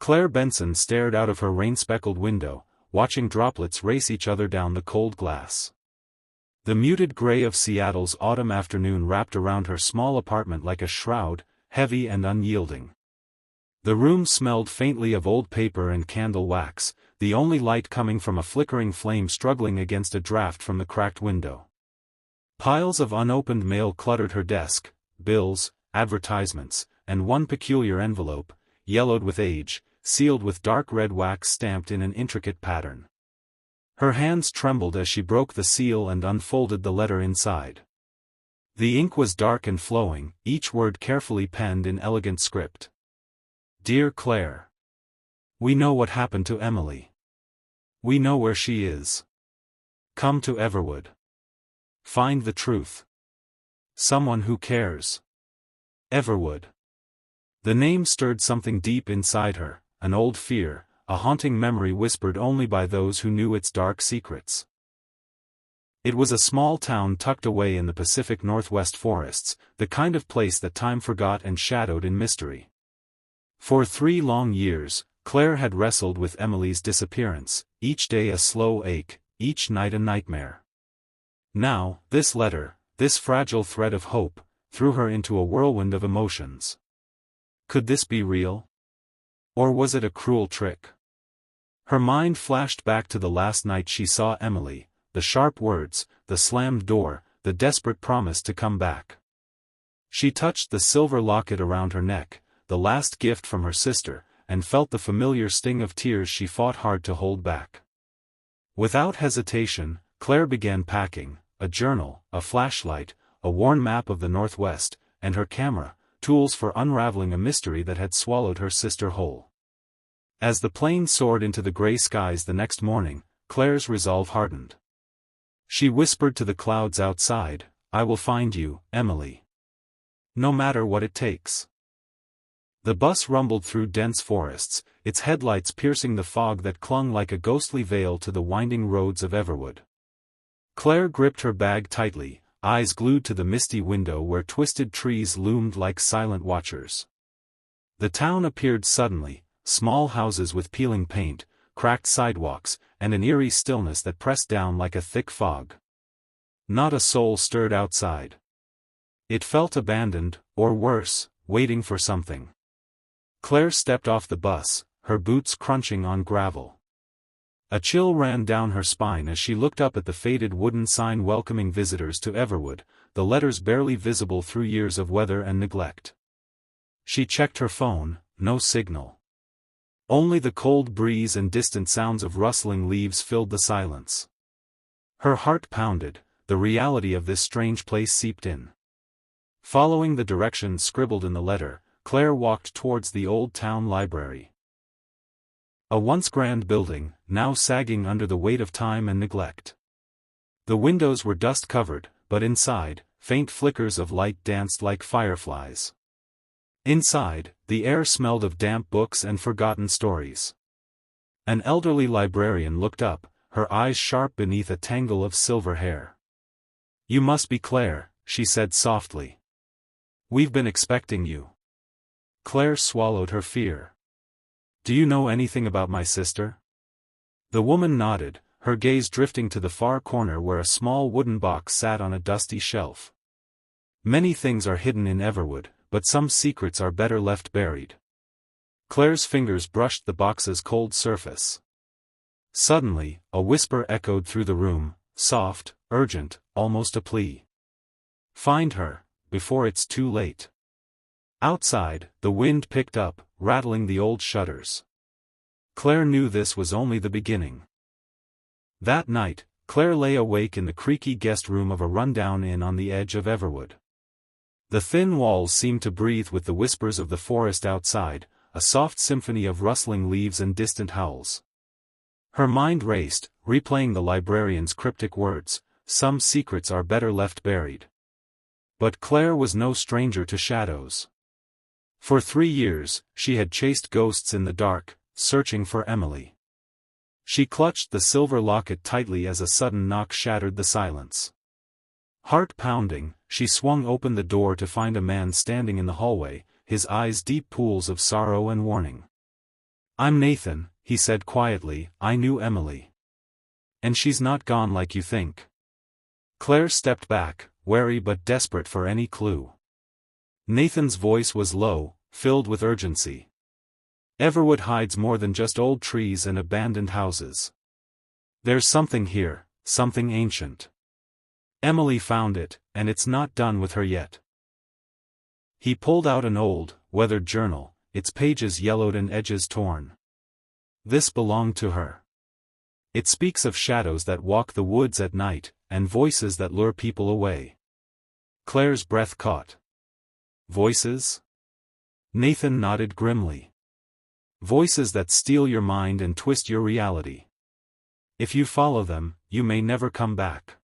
Claire Benson stared out of her rain-speckled window, watching droplets race each other down the cold glass. The muted gray of Seattle's autumn afternoon wrapped around her small apartment like a shroud, heavy and unyielding. The room smelled faintly of old paper and candle wax, the only light coming from a flickering flame struggling against a draft from the cracked window. Piles of unopened mail cluttered her desk, bills, advertisements, and one peculiar envelope, yellowed with age, sealed with dark red wax stamped in an intricate pattern. Her hands trembled as she broke the seal and unfolded the letter inside. The ink was dark and flowing, each word carefully penned in elegant script. Dear Claire. We know what happened to Emily. We know where she is. Come to Everwood. Find the truth. Someone who cares. Everwood. The name stirred something deep inside her, an old fear, a haunting memory whispered only by those who knew its dark secrets. It was a small town tucked away in the Pacific Northwest forests, the kind of place that time forgot and shadowed in mystery. For 3 long years, Claire had wrestled with Emily's disappearance, each day a slow ache, each night a nightmare. Now, this letter, this fragile thread of hope, threw her into a whirlwind of emotions. Could this be real? Or was it a cruel trick? Her mind flashed back to the last night she saw Emily, the sharp words, the slammed door, the desperate promise to come back. She touched the silver locket around her neck, the last gift from her sister, and felt the familiar sting of tears she fought hard to hold back. Without hesitation, Claire began packing, a journal, a flashlight, a worn map of the Northwest, and her camera, tools for unraveling a mystery that had swallowed her sister whole. As the plane soared into the gray skies the next morning, Claire's resolve hardened. She whispered to the clouds outside, I will find you, Emily. No matter what it takes. The bus rumbled through dense forests, its headlights piercing the fog that clung like a ghostly veil to the winding roads of Everwood. Claire gripped her bag tightly, eyes glued to the misty window where twisted trees loomed like silent watchers. The town appeared suddenly, small houses with peeling paint, cracked sidewalks, and an eerie stillness that pressed down like a thick fog. Not a soul stirred outside. It felt abandoned, or worse, waiting for something. Claire stepped off the bus, her boots crunching on gravel. A chill ran down her spine as she looked up at the faded wooden sign welcoming visitors to Everwood, the letters barely visible through years of weather and neglect. She checked her phone, no signal. Only the cold breeze and distant sounds of rustling leaves filled the silence. Her heart pounded, the reality of this strange place seeped in. Following the directions scribbled in the letter, Claire walked towards the old town library. A once grand building, now sagging under the weight of time and neglect. The windows were dust-covered, but inside, faint flickers of light danced like fireflies. Inside, the air smelled of damp books and forgotten stories. An elderly librarian looked up, her eyes sharp beneath a tangle of silver hair. You must be Claire, she said softly. We've been expecting you. Claire swallowed her fear. Do you know anything about my sister? The woman nodded, her gaze drifting to the far corner where a small wooden box sat on a dusty shelf. Many things are hidden in Everwood, but some secrets are better left buried. Claire's fingers brushed the box's cold surface. Suddenly, a whisper echoed through the room, soft, urgent, almost a plea. Find her, before it's too late. Outside, the wind picked up, rattling the old shutters. Claire knew this was only the beginning. That night, Claire lay awake in the creaky guest room of a rundown inn on the edge of Everwood. The thin walls seemed to breathe with the whispers of the forest outside, a soft symphony of rustling leaves and distant howls. Her mind raced, replaying the librarian's cryptic words, some secrets are better left buried. But Claire was no stranger to shadows. For 3 years, she had chased ghosts in the dark, searching for Emily. She clutched the silver locket tightly as a sudden knock shattered the silence. Heart pounding, she swung open the door to find a man standing in the hallway, his eyes deep pools of sorrow and warning. "I'm Nathan," he said quietly. "I knew Emily. And she's not gone like you think." Claire stepped back, wary but desperate for any clue. Nathan's voice was low, filled with urgency. "Everwood hides more than just old trees and abandoned houses. There's something here, something ancient. Emily found it, and it's not done with her yet." He pulled out an old, weathered journal, its pages yellowed and edges torn. "This belonged to her. It speaks of shadows that walk the woods at night, and voices that lure people away." Claire's breath caught. "Voices?" Nathan nodded grimly. "Voices that steal your mind and twist your reality. If you follow them, you may never come back."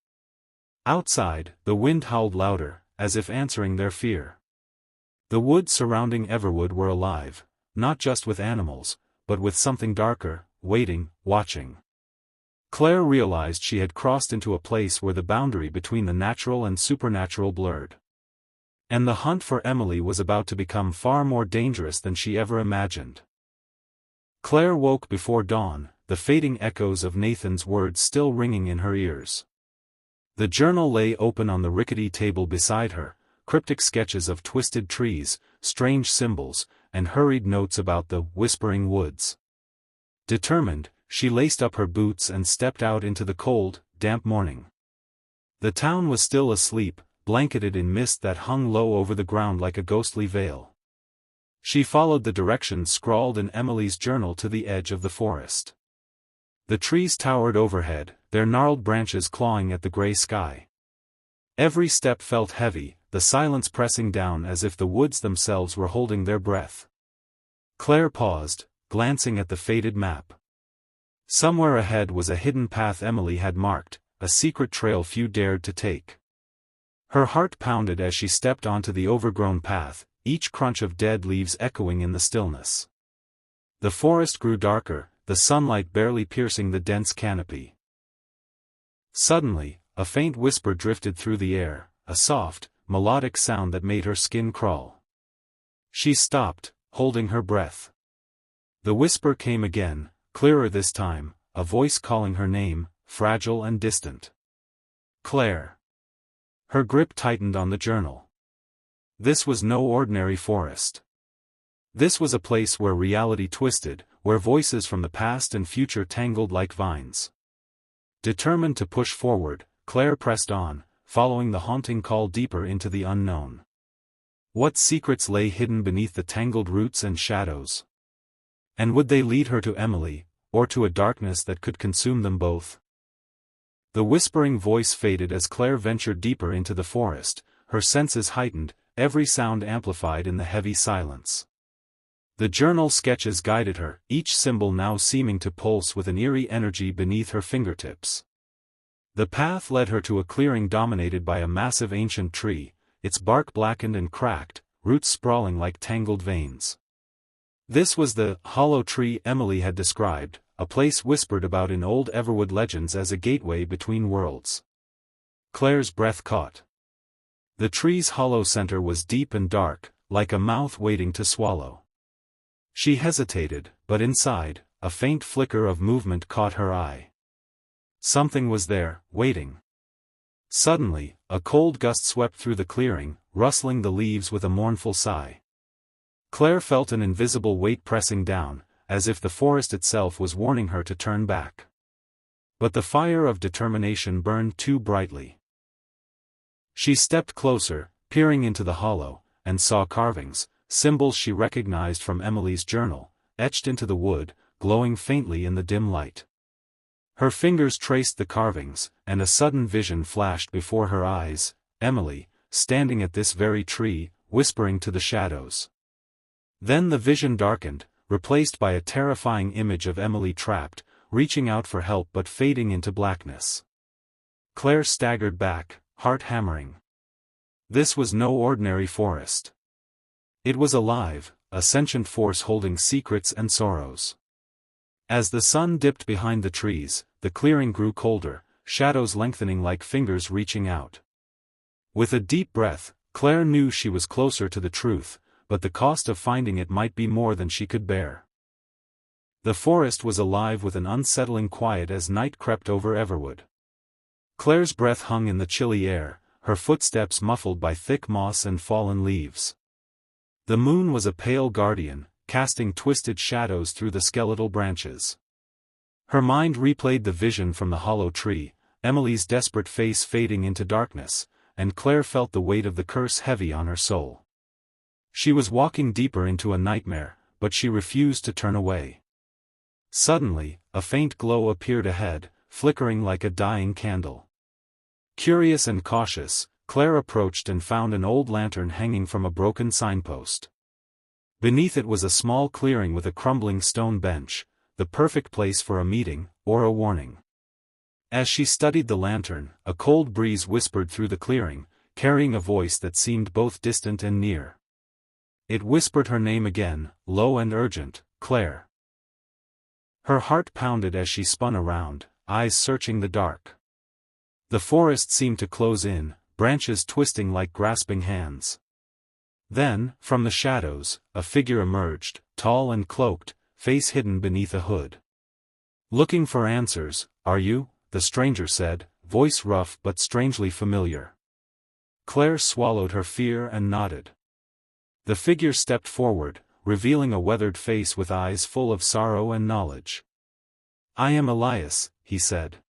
Outside, the wind howled louder, as if answering their fear. The woods surrounding Everwood were alive, not just with animals, but with something darker, waiting, watching. Claire realized she had crossed into a place where the boundary between the natural and supernatural blurred. And the hunt for Emily was about to become far more dangerous than she ever imagined. Claire woke before dawn, the fading echoes of Nathan's words still ringing in her ears. The journal lay open on the rickety table beside her, cryptic sketches of twisted trees, strange symbols, and hurried notes about the whispering woods. Determined, she laced up her boots and stepped out into the cold, damp morning. The town was still asleep, blanketed in mist that hung low over the ground like a ghostly veil. She followed the directions scrawled in Emily's journal to the edge of the forest. The trees towered overhead, their gnarled branches clawing at the gray sky. Every step felt heavy, the silence pressing down as if the woods themselves were holding their breath. Claire paused, glancing at the faded map. Somewhere ahead was a hidden path Emily had marked, a secret trail few dared to take. Her heart pounded as she stepped onto the overgrown path, each crunch of dead leaves echoing in the stillness. The forest grew darker, the sunlight barely piercing the dense canopy. Suddenly, a faint whisper drifted through the air, a soft, melodic sound that made her skin crawl. She stopped, holding her breath. The whisper came again, clearer this time, a voice calling her name, fragile and distant. "Claire." Her grip tightened on the journal. This was no ordinary forest. This was a place where reality twisted, where voices from the past and future tangled like vines. Determined to push forward, Claire pressed on, following the haunting call deeper into the unknown. What secrets lay hidden beneath the tangled roots and shadows? And would they lead her to Emily, or to a darkness that could consume them both? The whispering voice faded as Claire ventured deeper into the forest, her senses heightened, every sound amplified in the heavy silence. The journal sketches guided her, each symbol now seeming to pulse with an eerie energy beneath her fingertips. The path led her to a clearing dominated by a massive ancient tree, its bark blackened and cracked, roots sprawling like tangled veins. This was the hollow tree Emily had described, a place whispered about in old Everwood legends as a gateway between worlds. Claire's breath caught. The tree's hollow center was deep and dark, like a mouth waiting to swallow. She hesitated, but inside, a faint flicker of movement caught her eye. Something was there, waiting. Suddenly, a cold gust swept through the clearing, rustling the leaves with a mournful sigh. Claire felt an invisible weight pressing down, as if the forest itself was warning her to turn back. But the fire of determination burned too brightly. She stepped closer, peering into the hollow, and saw carvings, symbols she recognized from Emily's journal, etched into the wood, glowing faintly in the dim light. Her fingers traced the carvings, and a sudden vision flashed before her eyes, Emily, standing at this very tree, whispering to the shadows. Then the vision darkened, replaced by a terrifying image of Emily trapped, reaching out for help but fading into blackness. Claire staggered back, heart hammering. This was no ordinary forest. It was alive, a sentient force holding secrets and sorrows. As the sun dipped behind the trees, the clearing grew colder, shadows lengthening like fingers reaching out. With a deep breath, Claire knew she was closer to the truth, but the cost of finding it might be more than she could bear. The forest was alive with an unsettling quiet as night crept over Everwood. Claire's breath hung in the chilly air, her footsteps muffled by thick moss and fallen leaves. The moon was a pale guardian, casting twisted shadows through the skeletal branches. Her mind replayed the vision from the hollow tree, Emily's desperate face fading into darkness, and Claire felt the weight of the curse heavy on her soul. She was walking deeper into a nightmare, but she refused to turn away. Suddenly, a faint glow appeared ahead, flickering like a dying candle. Curious and cautious, Claire approached and found an old lantern hanging from a broken signpost. Beneath it was a small clearing with a crumbling stone bench, the perfect place for a meeting, or a warning. As she studied the lantern, a cold breeze whispered through the clearing, carrying a voice that seemed both distant and near. It whispered her name again, low and urgent, Claire. Her heart pounded as she spun around, eyes searching the dark. The forest seemed to close in, branches twisting like grasping hands. Then, from the shadows, a figure emerged, tall and cloaked, face hidden beneath a hood. "Looking for answers, are you?" the stranger said, voice rough but strangely familiar. Claire swallowed her fear and nodded. The figure stepped forward, revealing a weathered face with eyes full of sorrow and knowledge. "I am Elias," he said.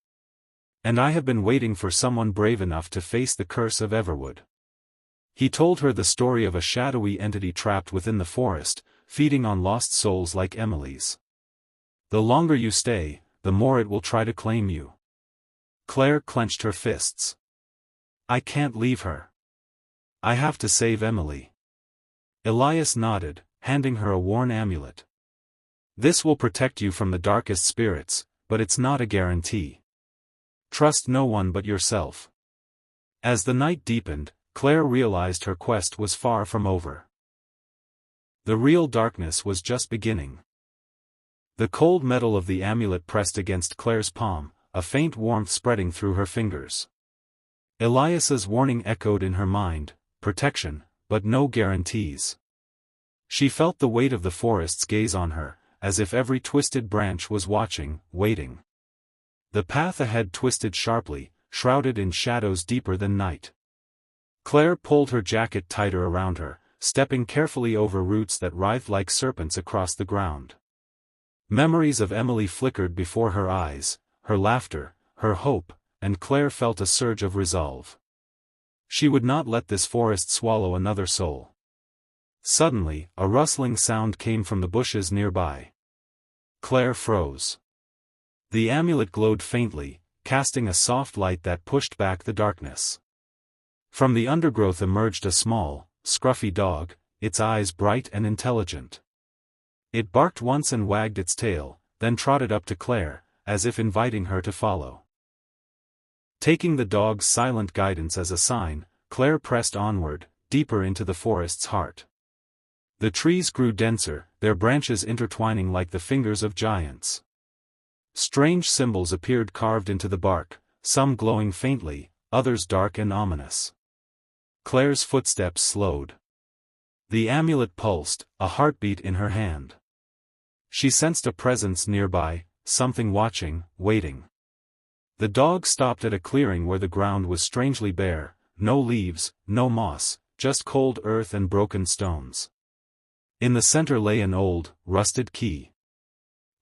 "And I have been waiting for someone brave enough to face the curse of Everwood." He told her the story of a shadowy entity trapped within the forest, feeding on lost souls like Emily's. "The longer you stay, the more it will try to claim you." Claire clenched her fists. "I can't leave her. I have to save Emily." Elias nodded, handing her a worn amulet. "This will protect you from the darkest spirits, but it's not a guarantee. Trust no one but yourself." As the night deepened, Claire realized her quest was far from over. The real darkness was just beginning. The cold metal of the amulet pressed against Claire's palm, a faint warmth spreading through her fingers. Elias's warning echoed in her mind, protection, but no guarantees. She felt the weight of the forest's gaze on her, as if every twisted branch was watching, waiting. The path ahead twisted sharply, shrouded in shadows deeper than night. Claire pulled her jacket tighter around her, stepping carefully over roots that writhed like serpents across the ground. Memories of Emily flickered before her eyes, her laughter, her hope, and Claire felt a surge of resolve. She would not let this forest swallow another soul. Suddenly, a rustling sound came from the bushes nearby. Claire froze. The amulet glowed faintly, casting a soft light that pushed back the darkness. From the undergrowth emerged a small, scruffy dog, its eyes bright and intelligent. It barked once and wagged its tail, then trotted up to Claire, as if inviting her to follow. Taking the dog's silent guidance as a sign, Claire pressed onward, deeper into the forest's heart. The trees grew denser, their branches intertwining like the fingers of giants. Strange symbols appeared carved into the bark, some glowing faintly, others dark and ominous. Claire's footsteps slowed. The amulet pulsed, a heartbeat in her hand. She sensed a presence nearby, something watching, waiting. The dog stopped at a clearing where the ground was strangely bare, no leaves, no moss, just cold earth and broken stones. In the center lay an old, rusted key.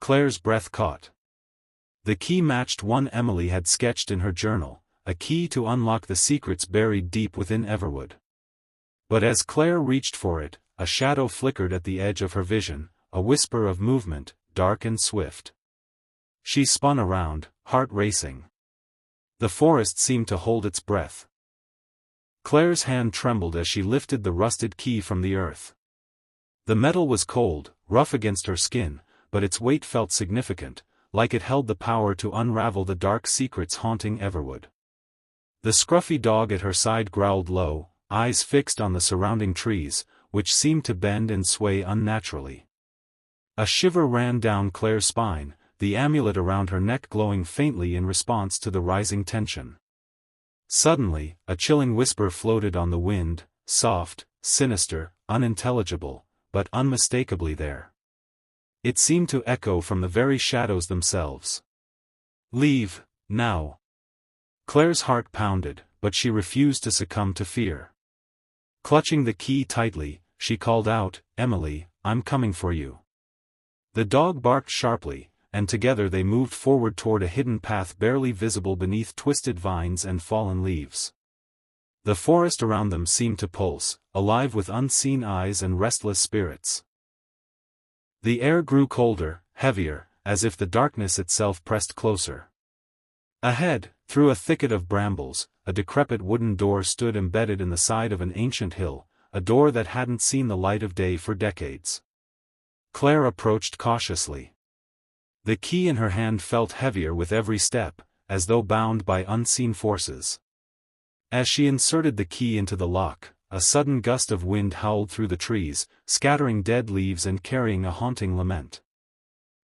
Claire's breath caught. The key matched one Emily had sketched in her journal, a key to unlock the secrets buried deep within Everwood. But as Claire reached for it, a shadow flickered at the edge of her vision, a whisper of movement, dark and swift. She spun around, heart racing. The forest seemed to hold its breath. Claire's hand trembled as she lifted the rusted key from the earth. The metal was cold, rough against her skin, but its weight felt significant, like it held the power to unravel the dark secrets haunting Everwood. The scruffy dog at her side growled low, eyes fixed on the surrounding trees, which seemed to bend and sway unnaturally. A shiver ran down Claire's spine, the amulet around her neck glowing faintly in response to the rising tension. Suddenly, a chilling whisper floated on the wind, soft, sinister, unintelligible, but unmistakably there. It seemed to echo from the very shadows themselves. "Leave, now." Claire's heart pounded, but she refused to succumb to fear. Clutching the key tightly, she called out, "Emily, I'm coming for you." The dog barked sharply, and together they moved forward toward a hidden path barely visible beneath twisted vines and fallen leaves. The forest around them seemed to pulse, alive with unseen eyes and restless spirits. The air grew colder, heavier, as if the darkness itself pressed closer. Ahead, through a thicket of brambles, a decrepit wooden door stood embedded in the side of an ancient hill, a door that hadn't seen the light of day for decades. Claire approached cautiously. The key in her hand felt heavier with every step, as though bound by unseen forces. As she inserted the key into the lock, a sudden gust of wind howled through the trees, scattering dead leaves and carrying a haunting lament.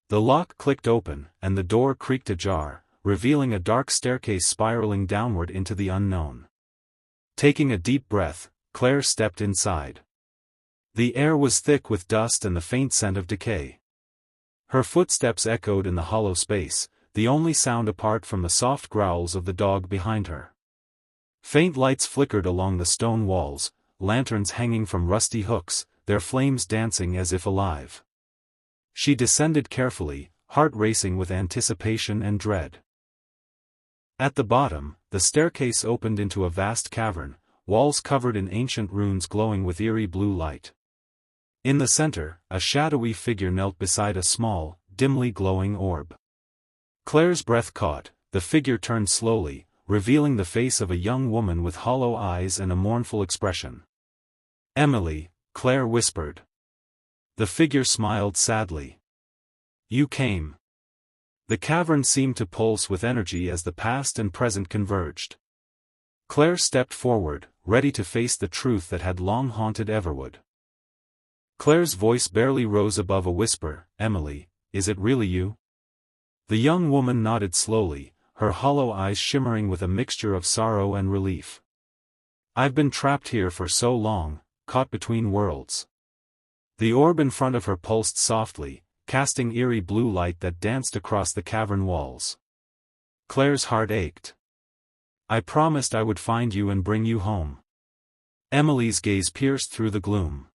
The lock clicked open, and the door creaked ajar, revealing a dark staircase spiraling downward into the unknown. Taking a deep breath, Claire stepped inside. The air was thick with dust and the faint scent of decay. Her footsteps echoed in the hollow space, the only sound apart from the soft growls of the dog behind her. Faint lights flickered along the stone walls, lanterns hanging from rusty hooks, their flames dancing as if alive. She descended carefully, heart racing with anticipation and dread. At the bottom, the staircase opened into a vast cavern, walls covered in ancient runes glowing with eerie blue light. In the center, a shadowy figure knelt beside a small, dimly glowing orb. Claire's breath caught, the figure turned slowly, revealing the face of a young woman with hollow eyes and a mournful expression. "Emily," Claire whispered. The figure smiled sadly. "You came." The cavern seemed to pulse with energy as the past and present converged. Claire stepped forward, ready to face the truth that had long haunted Everwood. Claire's voice barely rose above a whisper, "Emily, is it really you?" The young woman nodded slowly, her hollow eyes shimmering with a mixture of sorrow and relief. "I've been trapped here for so long, caught between worlds." The orb in front of her pulsed softly, casting eerie blue light that danced across the cavern walls. Claire's heart ached. "I promised I would find you and bring you home." Emily's gaze pierced through the gloom.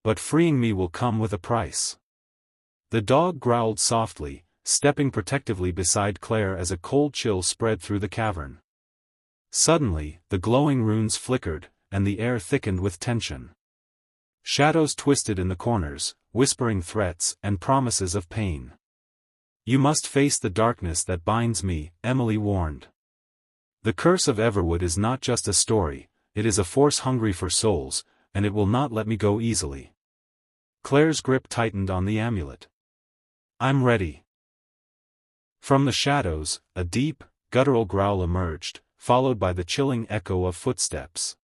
"But freeing me will come with a price." The dog growled softly, stepping protectively beside Claire as a cold chill spread through the cavern. Suddenly, the glowing runes flickered, and the air thickened with tension. Shadows twisted in the corners, whispering threats and promises of pain. "You must face the darkness that binds me," Emily warned. "The curse of Everwood is not just a story, it is a force hungry for souls, and it will not let me go easily." Claire's grip tightened on the amulet. "I'm ready." From the shadows, a deep, guttural growl emerged, followed by the chilling echo of footsteps.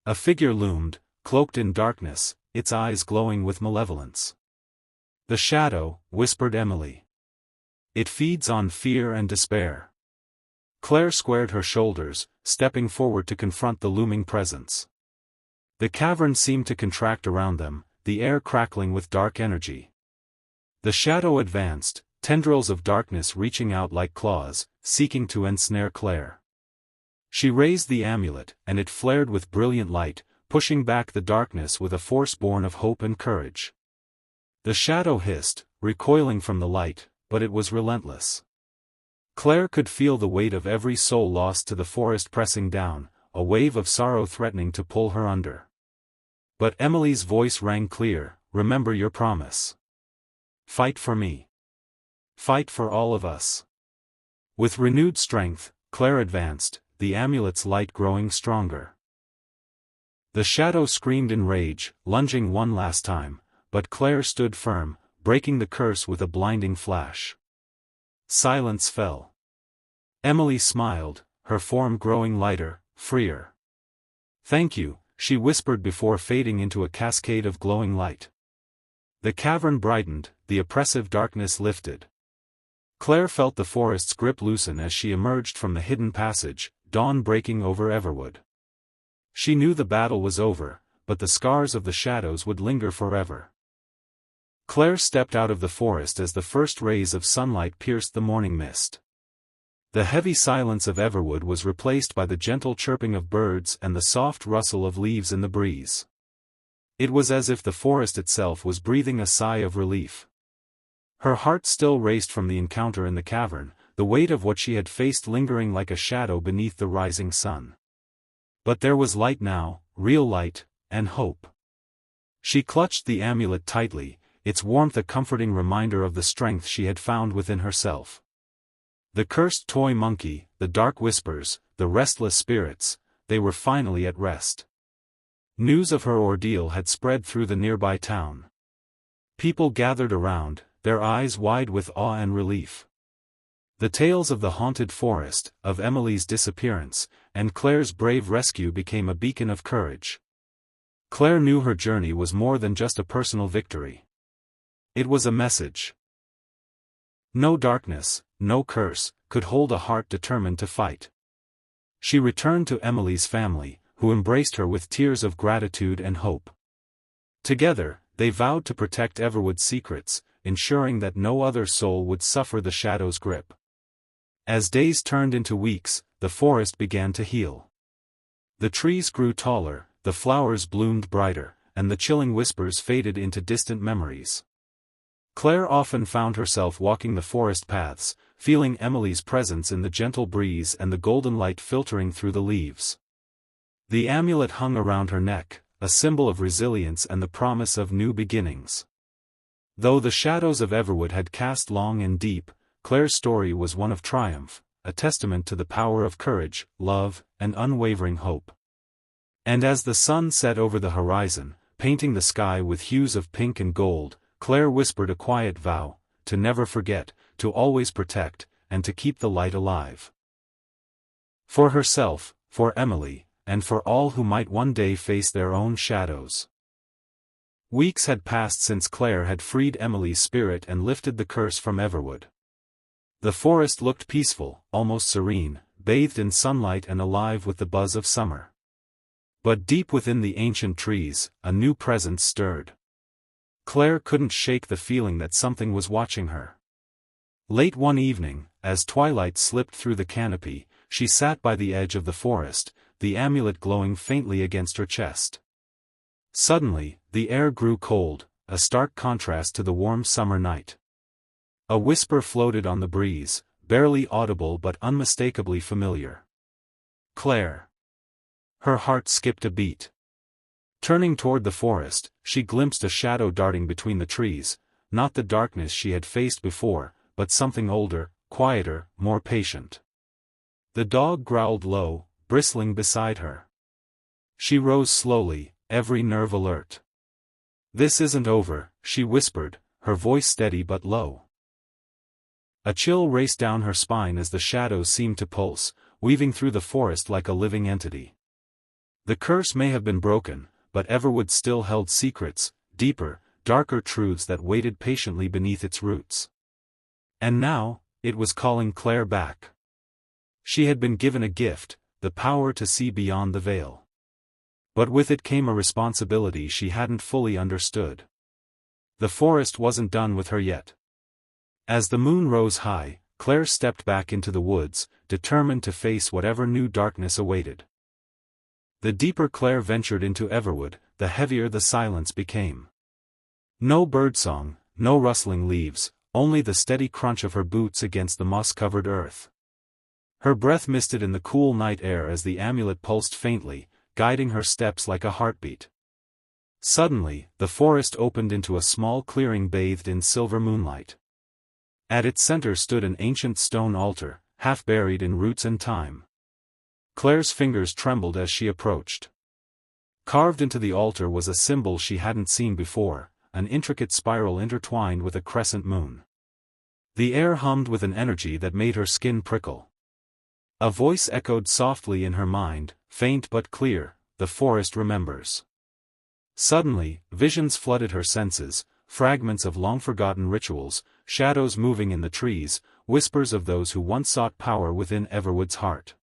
A figure loomed, cloaked in darkness, its eyes glowing with malevolence. "The shadow," whispered Emily. "It feeds on fear and despair." Claire squared her shoulders, stepping forward to confront the looming presence. The cavern seemed to contract around them, the air crackling with dark energy. The shadow advanced, tendrils of darkness reaching out like claws, seeking to ensnare Claire. She raised the amulet, and it flared with brilliant light, pushing back the darkness with a force born of hope and courage. The shadow hissed, recoiling from the light, but it was relentless. Claire could feel the weight of every soul lost to the forest pressing down, a wave of sorrow threatening to pull her under. But Emily's voice rang clear, "Remember your promise. Fight for me. Fight for all of us." With renewed strength, Claire advanced, the amulet's light growing stronger. The shadow screamed in rage, lunging one last time, but Claire stood firm, breaking the curse with a blinding flash. Silence fell. Emily smiled, her form growing lighter, freer. "Thank you," she whispered before fading into a cascade of glowing light. The cavern brightened, the oppressive darkness lifted. Claire felt the forest's grip loosen as she emerged from the hidden passage, dawn breaking over Everwood. She knew the battle was over, but the scars of the shadows would linger forever. Claire stepped out of the forest as the first rays of sunlight pierced the morning mist. The heavy silence of Everwood was replaced by the gentle chirping of birds and the soft rustle of leaves in the breeze. It was as if the forest itself was breathing a sigh of relief. Her heart still raced from the encounter in the cavern, the weight of what she had faced lingering like a shadow beneath the rising sun. But there was light now, real light, and hope. She clutched the amulet tightly, its warmth a comforting reminder of the strength she had found within herself. The cursed toy monkey, the dark whispers, the restless spirits, they were finally at rest. News of her ordeal had spread through the nearby town. People gathered around, their eyes wide with awe and relief. The tales of the haunted forest, of Emily's disappearance, and Claire's brave rescue became a beacon of courage. Claire knew her journey was more than just a personal victory. It was a message. No darkness, no curse, could hold a heart determined to fight. She returned to Emily's family, who embraced her with tears of gratitude and hope. Together, they vowed to protect Everwood's secrets, ensuring that no other soul would suffer the shadow's grip. As days turned into weeks, the forest began to heal. The trees grew taller, the flowers bloomed brighter, and the chilling whispers faded into distant memories. Claire often found herself walking the forest paths, feeling Emily's presence in the gentle breeze and the golden light filtering through the leaves. The amulet hung around her neck, a symbol of resilience and the promise of new beginnings. Though the shadows of Everwood had cast long and deep, Claire's story was one of triumph, a testament to the power of courage, love, and unwavering hope. And as the sun set over the horizon, painting the sky with hues of pink and gold, Claire whispered a quiet vow, to never forget, to always protect, and to keep the light alive. For herself, for Emily, and for all who might one day face their own shadows. Weeks had passed since Claire had freed Emily's spirit and lifted the curse from Everwood. The forest looked peaceful, almost serene, bathed in sunlight and alive with the buzz of summer. But deep within the ancient trees, a new presence stirred. Claire couldn't shake the feeling that something was watching her. Late one evening, as twilight slipped through the canopy, she sat by the edge of the forest, the amulet glowing faintly against her chest. Suddenly, the air grew cold, a stark contrast to the warm summer night. A whisper floated on the breeze, barely audible but unmistakably familiar. Claire. Her heart skipped a beat. Turning toward the forest, she glimpsed a shadow darting between the trees, not the darkness she had faced before, but something older, quieter, more patient. The dog growled low, bristling beside her. She rose slowly, every nerve alert. "This isn't over," she whispered, her voice steady but low. A chill raced down her spine as the shadows seemed to pulse, weaving through the forest like a living entity. The curse may have been broken, but Everwood still held secrets, deeper, darker truths that waited patiently beneath its roots. And now, it was calling Claire back. She had been given a gift, the power to see beyond the veil. But with it came a responsibility she hadn't fully understood. The forest wasn't done with her yet. As the moon rose high, Claire stepped back into the woods, determined to face whatever new darkness awaited. The deeper Claire ventured into Everwood, the heavier the silence became. No birdsong, no rustling leaves, only the steady crunch of her boots against the moss-covered earth. Her breath misted in the cool night air as the amulet pulsed faintly, guiding her steps like a heartbeat. Suddenly, the forest opened into a small clearing bathed in silver moonlight. At its center stood an ancient stone altar, half buried in roots and time. Claire's fingers trembled as she approached. Carved into the altar was a symbol she hadn't seen before, an intricate spiral intertwined with a crescent moon. The air hummed with an energy that made her skin prickle. A voice echoed softly in her mind, faint but clear, "The forest remembers." Suddenly, visions flooded her senses, fragments of long-forgotten rituals, shadows moving in the trees, whispers of those who once sought power within Everwood's heart.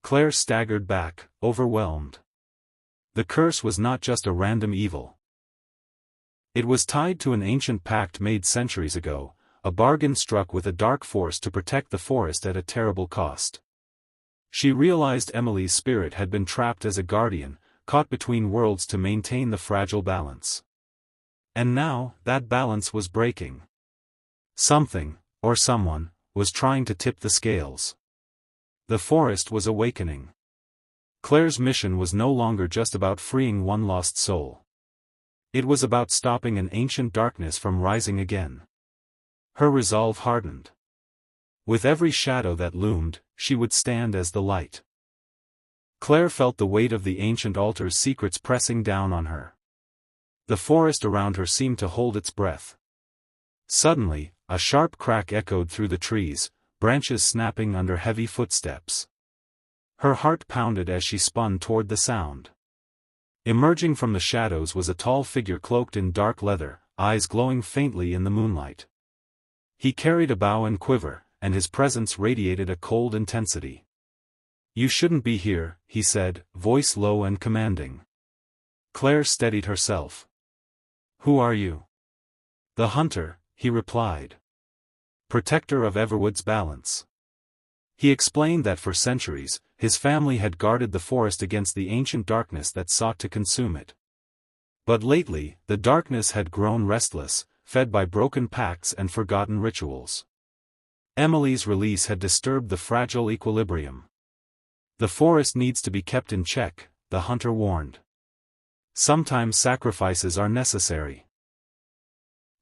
Claire staggered back, overwhelmed. The curse was not just a random evil. It was tied to an ancient pact made centuries ago, a bargain struck with a dark force to protect the forest at a terrible cost. She realized Emily's spirit had been trapped as a guardian, caught between worlds to maintain the fragile balance. And now, that balance was breaking. Something, or someone, was trying to tip the scales. The forest was awakening. Claire's mission was no longer just about freeing one lost soul. It was about stopping an ancient darkness from rising again. Her resolve hardened. With every shadow that loomed, she would stand as the light. Claire felt the weight of the ancient altar's secrets pressing down on her. The forest around her seemed to hold its breath. Suddenly, a sharp crack echoed through the trees, branches snapping under heavy footsteps. Her heart pounded as she spun toward the sound. Emerging from the shadows was a tall figure cloaked in dark leather, eyes glowing faintly in the moonlight. He carried a bow and quiver, and his presence radiated a cold intensity. "You shouldn't be here," he said, voice low and commanding. Claire steadied herself. "Who are you?" "The hunter," he replied. "Protector of Everwood's balance." He explained that for centuries, his family had guarded the forest against the ancient darkness that sought to consume it. But lately, the darkness had grown restless, fed by broken pacts and forgotten rituals. Emily's release had disturbed the fragile equilibrium. "The forest needs to be kept in check," the hunter warned. "Sometimes sacrifices are necessary."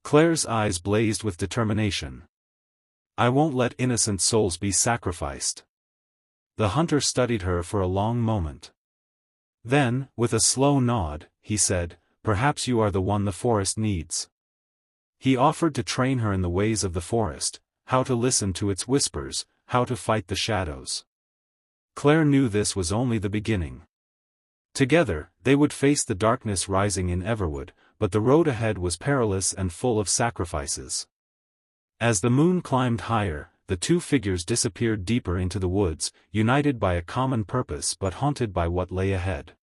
Claire's eyes blazed with determination. "I won't let innocent souls be sacrificed." The hunter studied her for a long moment. Then, with a slow nod, he said, "Perhaps you are the one the forest needs." He offered to train her in the ways of the forest, how to listen to its whispers, how to fight the shadows. Claire knew this was only the beginning. Together, they would face the darkness rising in Everwood, but the road ahead was perilous and full of sacrifices. As the moon climbed higher, the two figures disappeared deeper into the woods, united by a common purpose but haunted by what lay ahead.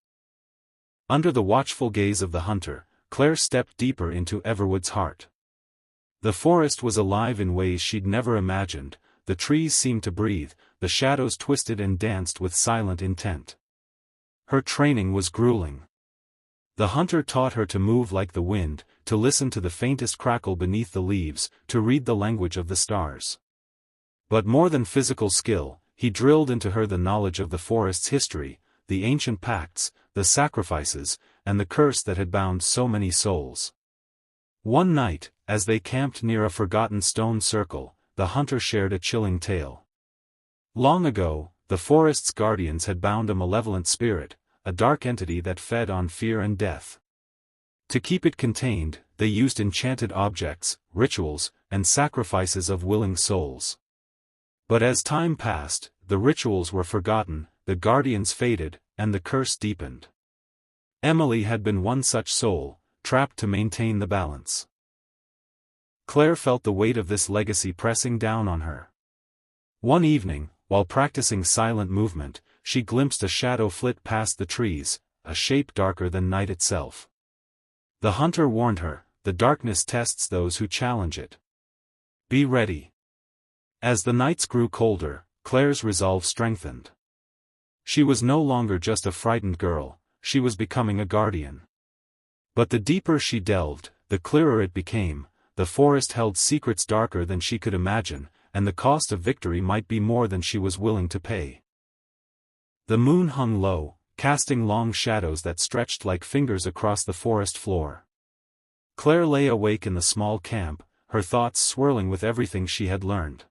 Under the watchful gaze of the hunter, Claire stepped deeper into Everwood's heart. The forest was alive in ways she'd never imagined, the trees seemed to breathe, the shadows twisted and danced with silent intent. Her training was grueling. The hunter taught her to move like the wind, to listen to the faintest crackle beneath the leaves, to read the language of the stars. But more than physical skill, he drilled into her the knowledge of the forest's history, the ancient pacts, the sacrifices, and the curse that had bound so many souls. One night, as they camped near a forgotten stone circle, the hunter shared a chilling tale. Long ago, the forest's guardians had bound a malevolent spirit, a dark entity that fed on fear and death. To keep it contained, they used enchanted objects, rituals, and sacrifices of willing souls. But as time passed, the rituals were forgotten, the guardians faded, and the curse deepened. Emily had been one such soul, trapped to maintain the balance. Claire felt the weight of this legacy pressing down on her. One evening, while practicing silent movement, she glimpsed a shadow flit past the trees, a shape darker than night itself. The hunter warned her, "The darkness tests those who challenge it. Be ready." As the nights grew colder, Claire's resolve strengthened. She was no longer just a frightened girl, she was becoming a guardian. But the deeper she delved, the clearer it became, the forest held secrets darker than she could imagine, and the cost of victory might be more than she was willing to pay. The moon hung low, casting long shadows that stretched like fingers across the forest floor. Claire lay awake in the small camp, her thoughts swirling with everything she had learned.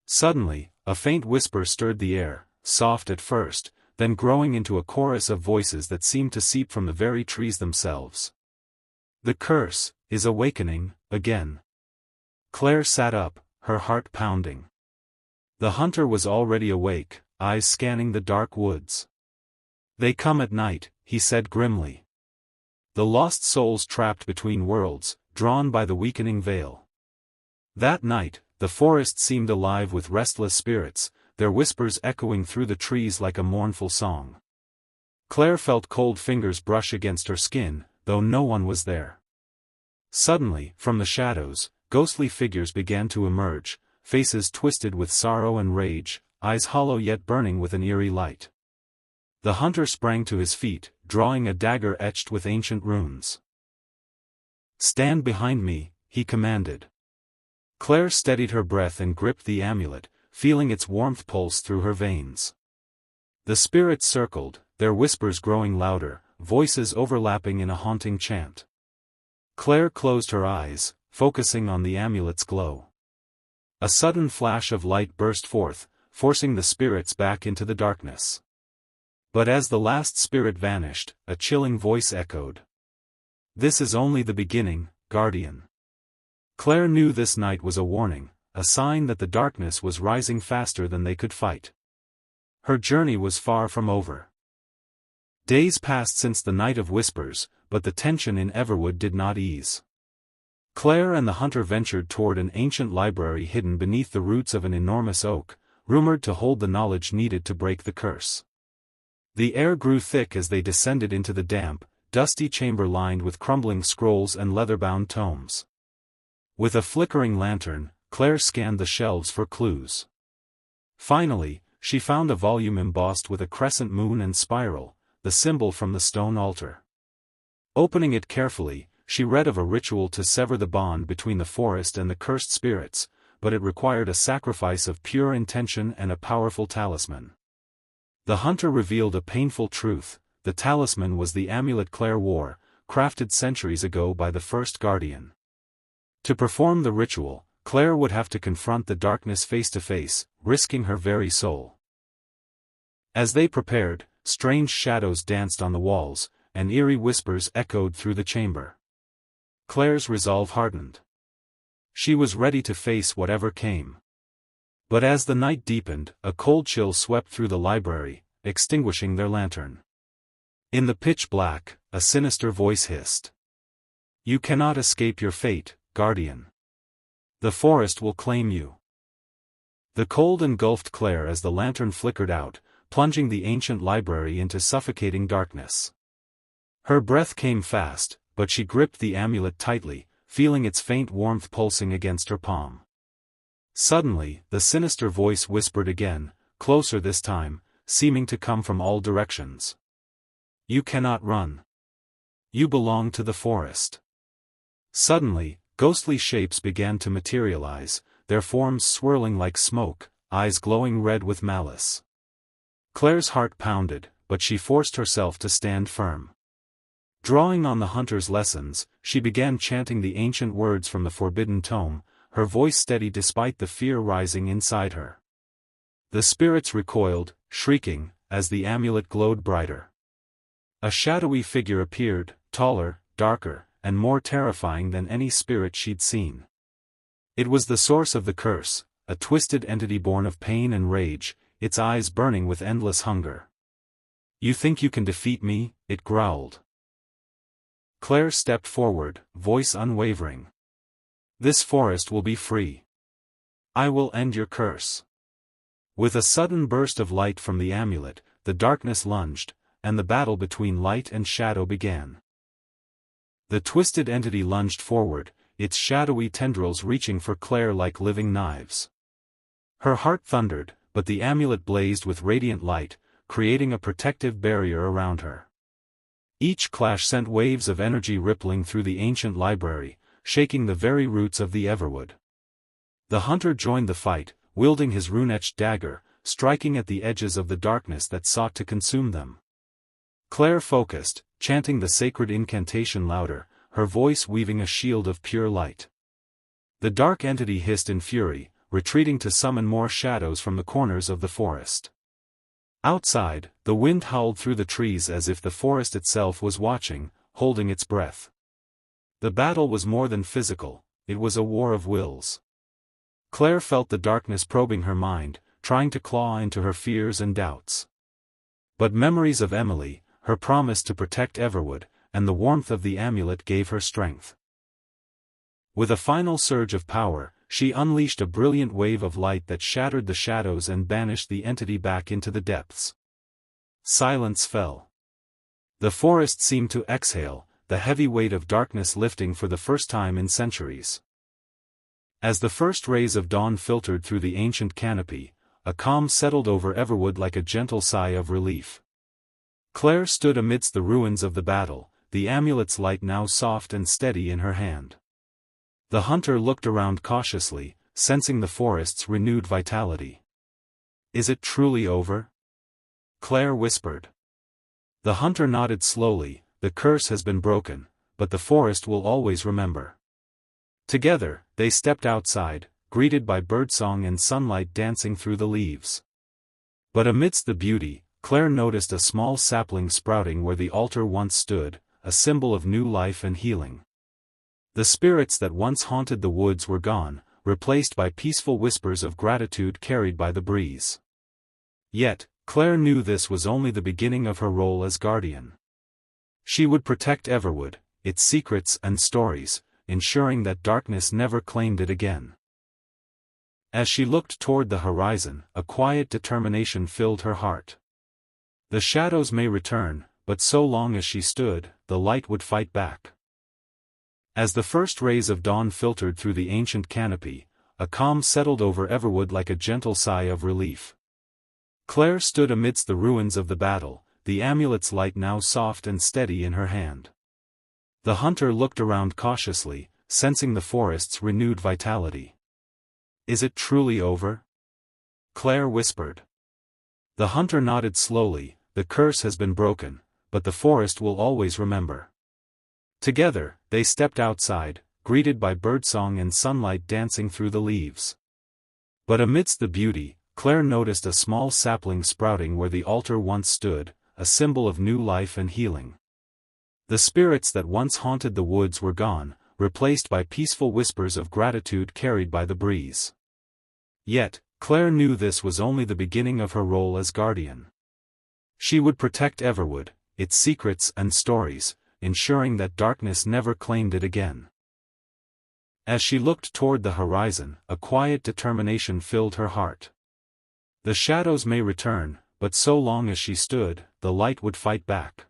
Suddenly, a faint whisper stirred the air, soft at first, then growing into a chorus of voices that seemed to seep from the very trees themselves. "The curse is awakening again." Claire sat up, her heart pounding. The hunter was already awake, eyes scanning the dark woods. "They come at night," he said grimly. "The lost souls trapped between worlds, drawn by the weakening veil." That night, the forest seemed alive with restless spirits, their whispers echoing through the trees like a mournful song. Claire felt cold fingers brush against her skin, though no one was there. Suddenly, from the shadows, ghostly figures began to emerge, faces twisted with sorrow and rage, eyes hollow yet burning with an eerie light. The hunter sprang to his feet, drawing a dagger etched with ancient runes. "Stand behind me," he commanded. Claire steadied her breath and gripped the amulet, feeling its warmth pulse through her veins. The spirits circled, their whispers growing louder, voices overlapping in a haunting chant. Claire closed her eyes, focusing on the amulet's glow. A sudden flash of light burst forth, forcing the spirits back into the darkness. But as the last spirit vanished, a chilling voice echoed. "This is only the beginning, Guardian." Claire knew this night was a warning, a sign that the darkness was rising faster than they could fight. Her journey was far from over. Days passed since the Night of Whispers, but the tension in Everwood did not ease. Claire and the hunter ventured toward an ancient library hidden beneath the roots of an enormous oak, rumored to hold the knowledge needed to break the curse. The air grew thick as they descended into the damp, dusty chamber lined with crumbling scrolls and leather-bound tomes. With a flickering lantern, Claire scanned the shelves for clues. Finally, she found a volume embossed with a crescent moon and spiral, the symbol from the stone altar. Opening it carefully, she read of a ritual to sever the bond between the forest and the cursed spirits, but it required a sacrifice of pure intention and a powerful talisman. The hunter revealed a painful truth: the talisman was the amulet Claire wore, crafted centuries ago by the first guardian. To perform the ritual, Claire would have to confront the darkness face to face, risking her very soul. As they prepared, strange shadows danced on the walls, and eerie whispers echoed through the chamber. Claire's resolve hardened. She was ready to face whatever came. But as the night deepened, a cold chill swept through the library, extinguishing their lantern. In the pitch black, a sinister voice hissed. "You cannot escape your fate, Guardian. The forest will claim you." The cold engulfed Claire as the lantern flickered out, plunging the ancient library into suffocating darkness. Her breath came fast, but she gripped the amulet tightly, feeling its faint warmth pulsing against her palm. Suddenly, the sinister voice whispered again, closer this time, seeming to come from all directions. "You cannot run. You belong to the forest." Suddenly, ghostly shapes began to materialize, their forms swirling like smoke, eyes glowing red with malice. Claire's heart pounded, but she forced herself to stand firm. Drawing on the hunter's lessons, she began chanting the ancient words from the forbidden tome, her voice steady despite the fear rising inside her. The spirits recoiled, shrieking, as the amulet glowed brighter. A shadowy figure appeared, taller, darker, and more terrifying than any spirit she'd seen. It was the source of the curse, a twisted entity born of pain and rage, its eyes burning with endless hunger. "You think you can defeat me?" it growled. Claire stepped forward, voice unwavering. "This forest will be free. I will end your curse." With a sudden burst of light from the amulet, the darkness lunged, and the battle between light and shadow began. The twisted entity lunged forward, its shadowy tendrils reaching for Claire like living knives. Her heart thundered, but the amulet blazed with radiant light, creating a protective barrier around her. Each clash sent waves of energy rippling through the ancient library, shaking the very roots of the Everwood. The hunter joined the fight, wielding his rune-etched dagger, striking at the edges of the darkness that sought to consume them. Claire focused, chanting the sacred incantation louder, her voice weaving a shield of pure light. The dark entity hissed in fury, retreating to summon more shadows from the corners of the forest. Outside, the wind howled through the trees as if the forest itself was watching, holding its breath. The battle was more than physical, it was a war of wills. Claire felt the darkness probing her mind, trying to claw into her fears and doubts. But memories of Emily, her promise to protect Everwood, and the warmth of the amulet gave her strength. With a final surge of power, she unleashed a brilliant wave of light that shattered the shadows and banished the entity back into the depths. Silence fell. The forest seemed to exhale, the heavy weight of darkness lifting for the first time in centuries. As the first rays of dawn filtered through the ancient canopy, a calm settled over Everwood like a gentle sigh of relief. Claire stood amidst the ruins of the battle, the amulet's light now soft and steady in her hand. The hunter looked around cautiously, sensing the forest's renewed vitality. "Is it truly over?" Claire whispered. The hunter nodded slowly. "The curse has been broken, but the forest will always remember." Together, they stepped outside, greeted by birdsong and sunlight dancing through the leaves. But amidst the beauty, Claire noticed a small sapling sprouting where the altar once stood, a symbol of new life and healing. The spirits that once haunted the woods were gone, replaced by peaceful whispers of gratitude carried by the breeze. Yet, Claire knew this was only the beginning of her role as guardian. She would protect Everwood, its secrets and stories, ensuring that darkness never claimed it again. As she looked toward the horizon, a quiet determination filled her heart. The shadows may return, but so long as she stood, the light would fight back. As the first rays of dawn filtered through the ancient canopy, a calm settled over Everwood like a gentle sigh of relief. Claire stood amidst the ruins of the battle, the amulet's light now soft and steady in her hand. The hunter looked around cautiously, sensing the forest's renewed vitality. "Is it truly over?" Claire whispered. The hunter nodded slowly. "The curse has been broken, but the forest will always remember." Together, they stepped outside, greeted by birdsong and sunlight dancing through the leaves. But amidst the beauty, Claire noticed a small sapling sprouting where the altar once stood, a symbol of new life and healing. The spirits that once haunted the woods were gone, replaced by peaceful whispers of gratitude carried by the breeze. Yet, Claire knew this was only the beginning of her role as guardian. She would protect Everwood, its secrets and stories, ensuring that darkness never claimed it again. As she looked toward the horizon, a quiet determination filled her heart. The shadows may return, but so long as she stood, the light would fight back.